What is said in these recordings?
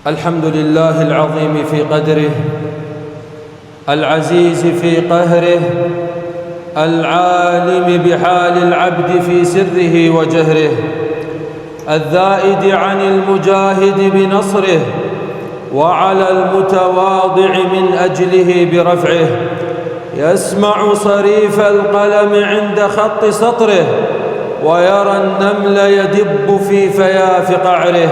الحمد لله العظيم في قدره، العزيز في قهره، العالم بحال العبد في سره وجهره، الذائد عن المجاهد بنصره، وعلى المتواضع من أجله برفعه، يسمع صريف القلم عند خط سطره، ويرى النمل يدب في فياف قعره.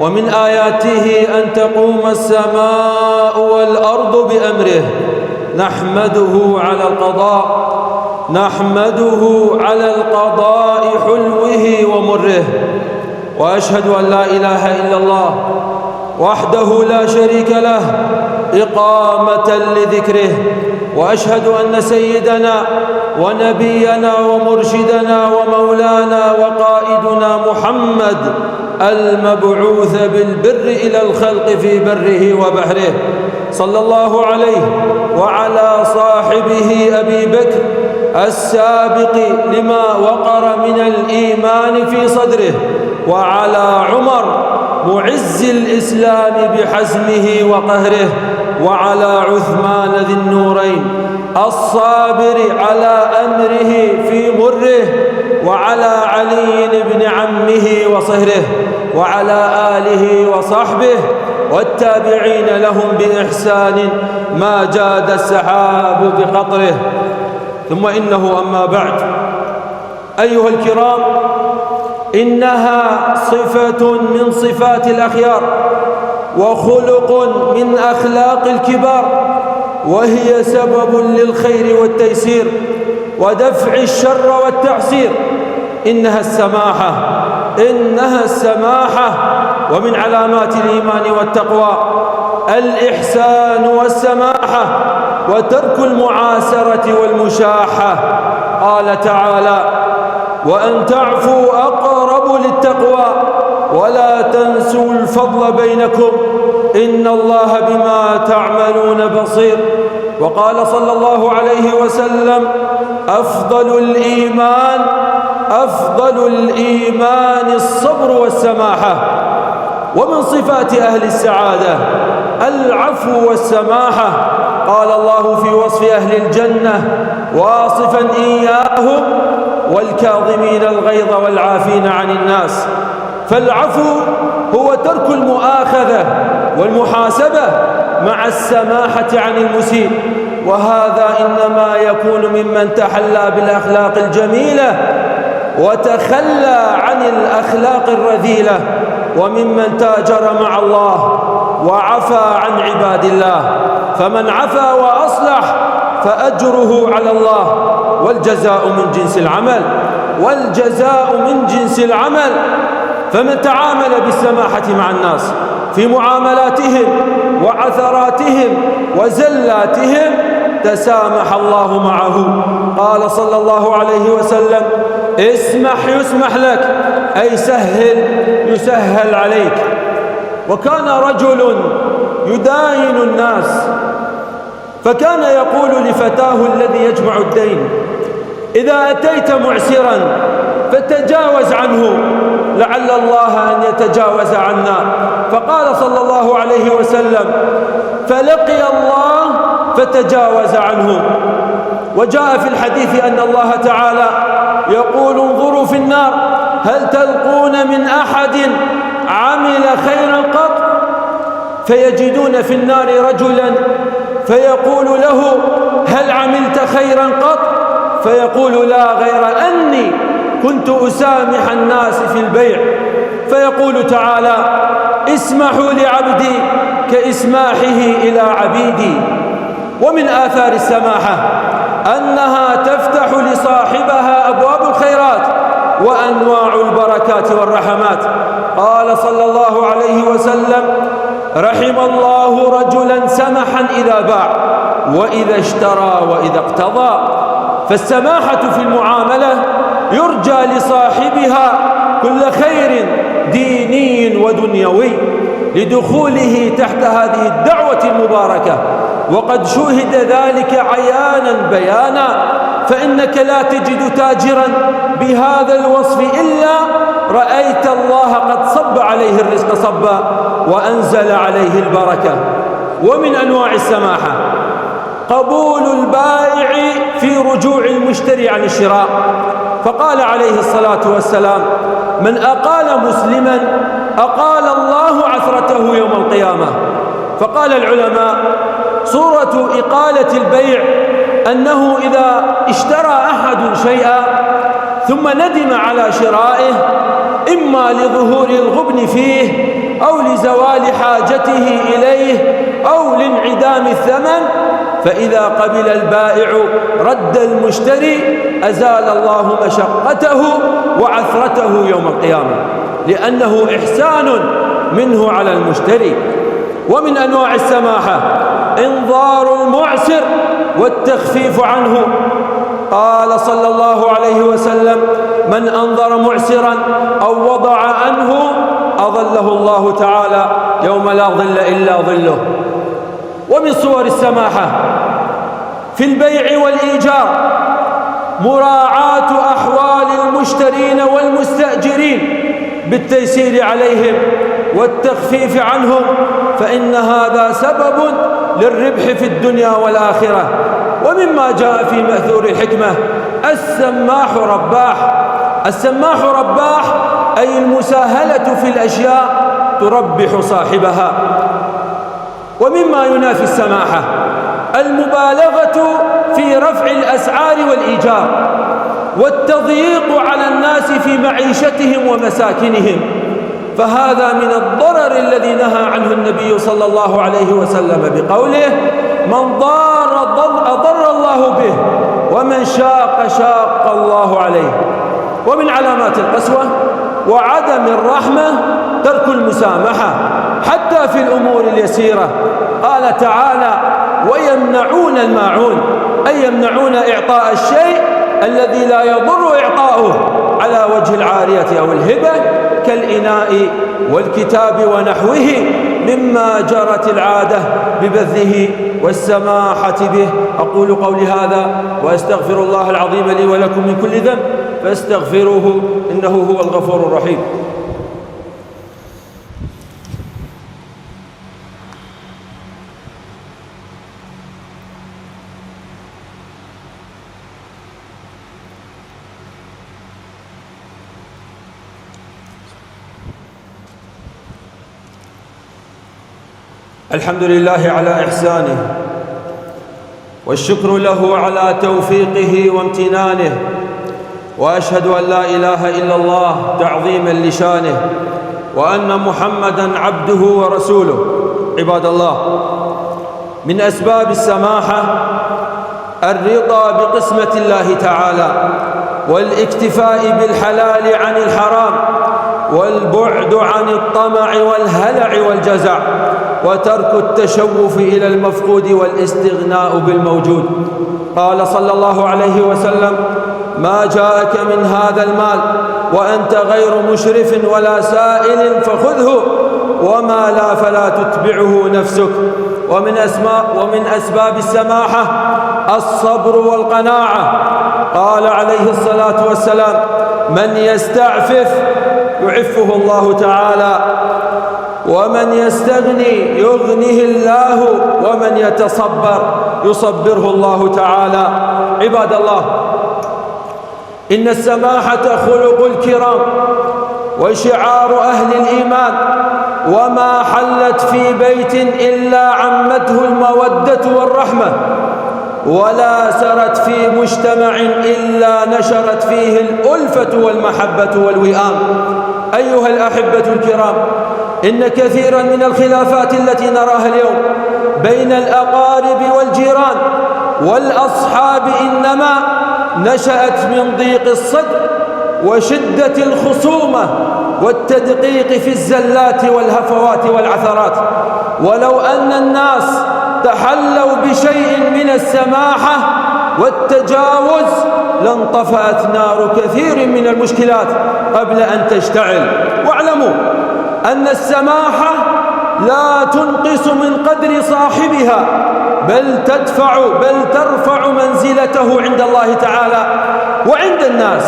ومن آياته أن تقوم السماء والأرض بأمره. نحمده على القضاء حلوه ومره، وأشهد أن لا إله إلا الله وحده لا شريك له إقامة لذكره، وأشهد أن سيدنا ونبينا ومرشدنا ومولانا وقائدنا محمد المبعوث بالبر إلى الخلق في بره وبحره صلى الله عليه وعلى صاحبه أبي بكر السابق لما وقر من الإيمان في صدره، وعلى عمر معز الإسلام بحزمه وقهره، وعلى عثمان ذي النورين الصابر على أمره في مره، وعلى علي بن عمه وصهره، وعلى آله وصحبه والتابعين لهم بإحسان ما جاد السحاب بقطره. ثم إنه أما بعد، أيها الكرام، إنها صفة من صفات الأخيار وخلق من أخلاق الكبار، وهي سبب للخير والتيسير ودفع الشر والتعسير. إنها السماحة، ومن علامات الإيمان والتقوى الإحسان والسماحة وترك المعاسرة والمشاحة. قال تعالى: وأن تعفوا أقرب للتقوى ولا تنسوا الفضل بينكم إن الله بما تعملون بصير. وقال صلى الله عليه وسلم: أفضل الإيمان الصبر والسماحة. ومن صفات أهل السعادة العفو والسماحة. قال الله في وصف أهل الجنة واصفا إياهم: والكاظمين الغيظ والعافين عن الناس. فالعفو هو ترك المؤاخذة والمحاسبة مع السماحة عن المسيء، وهذا إنما يكون ممن تحلى بالأخلاق الجميلة وتخلى عن الأخلاق الرذيلة، وممن تاجر مع الله وعفى عن عباد الله. فمن عفا وأصلح فأجره على الله، والجزاء من جنس العمل. فمن تعامل بالسماحة مع الناس في معاملاتهم وعثراتهم وزلاتهم تسامح الله معه. قال صلى الله عليه وسلم: اسمح يسمح لك، أي سهل يسهل عليك. وكان رجل يداين الناس، فكان يقول لفتاه الذي يجمع الدين: إذا أتيت معسرا فتجاوز عنه لعل الله أن يتجاوز عنا. فقال صلى الله عليه وسلم: فلقي الله فتجاوز عنه. وجاء في الحديث أن الله تعالى يقول: انظروا في النار هل تلقون من أحد عمل خيرا قط؟ فيجدون في النار رجلا فيقول له: هل عملت خيرا قط؟ فيقول: لا، غير أني كنت أسامح الناس في البيع. فيقول تعالى: اسمحوا لعبدي كإسماحه إلى عبيدي. ومن آثار السماحة أنها تفتح لصاحبها أبواب الخيرات وأنواع البركات والرحمات. قال صلى الله عليه وسلم: رحم الله رجلا سمحا إذا باع وإذا اشترى وإذا اقتضى. فالسماحة في المعاملة يرجى لصاحبها كل خير ديني ودنيوي لدخوله تحت هذه الدعوة المباركة، وقد شوهد ذلك عيانا بيانا. فإنك لا تجد تاجرا بهذا الوصف إلا رأيت الله قد صب عليه الرزق صبا وأنزل عليه البركة. ومن أنواع السماحة قبول البائع في رجوع المشتري عن الشراء، فقال عليه الصلاة والسلام: من أقال مسلما أقال الله عثرته يوم القيامة. فقال العلماء: صورة إقالة البيع أنه إذا اشترى أحد شيئا ثم ندم على شرائه، إما لظهور الغبن فيه أو لزوال حاجته إليه أو لانعدام الثمن، فإذا قبل البائع رد المشتري أزال الله مشقته وعثرته يوم القيامة، لأنه إحسان منه على المشتري. ومن أنواع السماحة إنظار المعسر والتخفيف عنه. قال صلى الله عليه وسلم: من أنظر معسرا أو وضع عنه أظله الله تعالى يوم لا ظل إلا ظله. ومن صور السماحة في البيع والإيجار مراعاة أحوال المشترين والمستأجرين بالتيسير عليهم والتخفيف عنهم، فإن هذا سبب للربح في الدنيا والآخرة. ومما جاء في مأثور الحكمة: السماح رباح. السماح رباح أي المساهلة في الأشياء تربح صاحبها. ومما ينافي السماحة المبالغة في رفع الأسعار والإيجار والتضييق على الناس في معيشتهم ومساكنهم، فهذا من الضرر الذي نهى عنه النبي صلى الله عليه وسلم بقوله: من ضار أضر الله به ومن شاق شاق الله عليه. ومن علامات القسوة وعدم الرحمة ترك المسامحة حتى في الأمور اليسيرة. قال تعالى: ويمنعون الماعون، أي يمنعون إعطاء الشيء الذي لا يضر إعطاؤه على وجه العارية أو الهبة كالإناء والكتاب ونحوه مما جرت العادة ببذله والسماحة به. أقول قولي هذا وأستغفر الله العظيم لي ولكم من كل ذنب فاستغفروه إنه هو الغفور الرحيم. الحمد لله على إحسانه والشكر له على توفيقه وامتنانه، وأشهد أن لا إله إلا الله تعظيما لشانه، وأن محمدًا عبده ورسوله. عباد الله، من أسباب السماحة الرضا بقسمة الله تعالى والاكتفاء بالحلال عن الحرام والبعد عن الطمع والهلع والجزع وترك التشوف إلى المفقود والاستغناء بالموجود. قال صلى الله عليه وسلم: ما جاءك من هذا المال وأنت غير مشرف ولا سائل فخذه، وما لا فلا تتبعه نفسك. ومن أسباب السماحة الصبر والقناعة. قال عليه الصلاة والسلام: من يستعفف يعفه الله تعالى، ومن يستغني يغنه الله، ومن يتصبر يصبره الله تعالى. عباد الله، إن السماحة خلق الكرام وشعار أهل الإيمان، وما حلت في بيت إلا عمته المودة والرحمة، ولا سرت في مجتمع إلا نشرت فيه الألفة والمحبة والوئام. أيها الأحبة الكرام، إن كثيرا من الخلافات التي نراها اليوم بين الأقارب والجيران والأصحاب إنما نشأت من ضيق الصدر وشدة الخصومة والتدقيق في الزلات والهفوات والعثرات. ولو أن الناس تحلوا بشيء من السماحة والتجاوز لانطفأت نار كثير من المشكلات قبل أن تشتعل. واعلموا أن السماحة لا تنقص من قدر صاحبها، بل ترفع منزلته عند الله تعالى وعند الناس.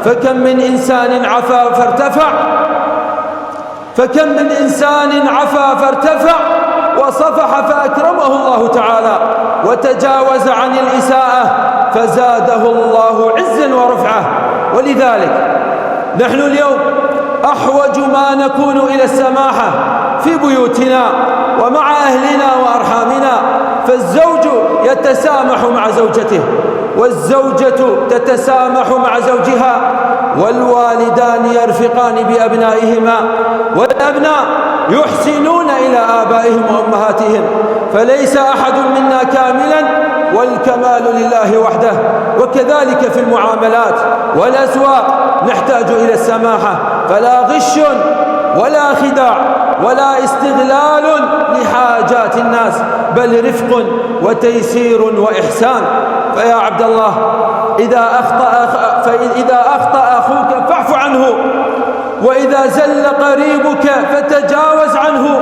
فكم من إنسان عفا فارتفع، فكم من إنسان عفا فارتفع وصفح فأكرمه الله تعالى، وتجاوز عن الإساءة فزاده الله عزا ورفعة. ولذلك نحن اليوم أحوج ما نكون إلى السماحة في بيوتنا ومع أهلنا وأرحامنا، فالزوج يتسامح مع زوجته، والزوجة تتسامح مع زوجها، والوالدان يرفقان بأبنائهما، والأبناء يحسنون إلى آبائهم وأمهاتهم، فليس أحد منا كاملا والكمال لله وحده. وكذلك في المعاملات والأسواق نحتاج إلى السماحة، فلا غش ولا خداع ولا استغلال لحاجات الناس، بل رفق وتيسير وإحسان. فيا عبد الله إذا أخطأ أخوك فاعف عنه، وإذا زل قريبك فتجاوز عنه،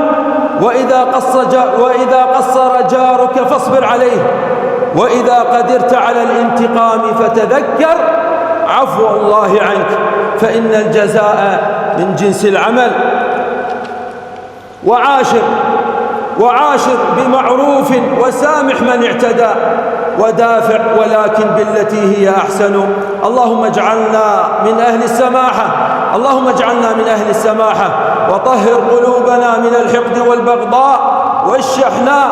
وإذا قصر جارك فاصبر عليه، وإذا قدرت على الانتقام فتذكر عفو الله عنك، فإن الجزاء من جنس العمل. وعاشر بمعروف وسامح من اعتدى، ودافع ولكن بالتي هي أحسن. اللهم اجعلنا من أهل السماحة، اللهم اجعلنا من أهل السماحة، وطهر قلوبنا من الحقد والبغضاء والشحناء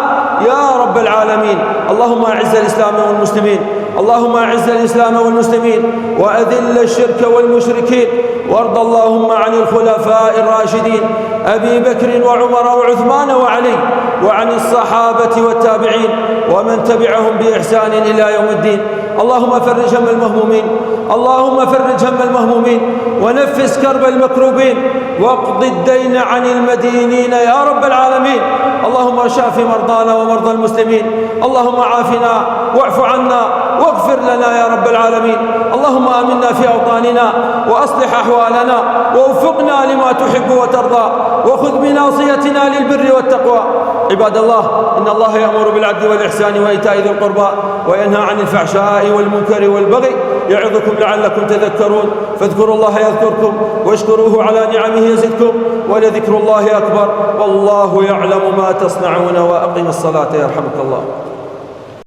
يا رب العالمين. اللهم أعز الإسلام والمسلمين، اللهم أعز الإسلام والمسلمين، وأذل الشرك والمشركين، وارض اللهم عن الخلفاء الراشدين أبي بكر وعمر وعثمان وعلي، وعن الصحابة والتابعين ومن تبعهم بإحسان إلى يوم الدين. اللهم فرج هم المهمومين، اللهم فرج هم المهمومين، ونفس كرب المكروبين، واقض الدين عن المدينين يا رب العالمين. اللهم شاف مرضانا ومرضى المسلمين، اللهم عافنا واعف عنا واغفر لنا يا رب العالمين. اللهم آمنا في أوطاننا وأصلح أحوالنا، ووفقنا لما تحب وترضى، وخذ بناصيتنا للبر والتقوى. عباد الله، إن الله يأمر بالعدل والإحسان وإيتاء ذي القربى، وينهى عن الفحشاء والمنكر والبغي، يعظكم لعلكم تذكرون. فاذكروا الله يذكركم، واشكروه على نعمه يزدكم، ولذكر الله أكبر، والله يعلم ما تصنعون. وأقم الصلاة يرحمك الله.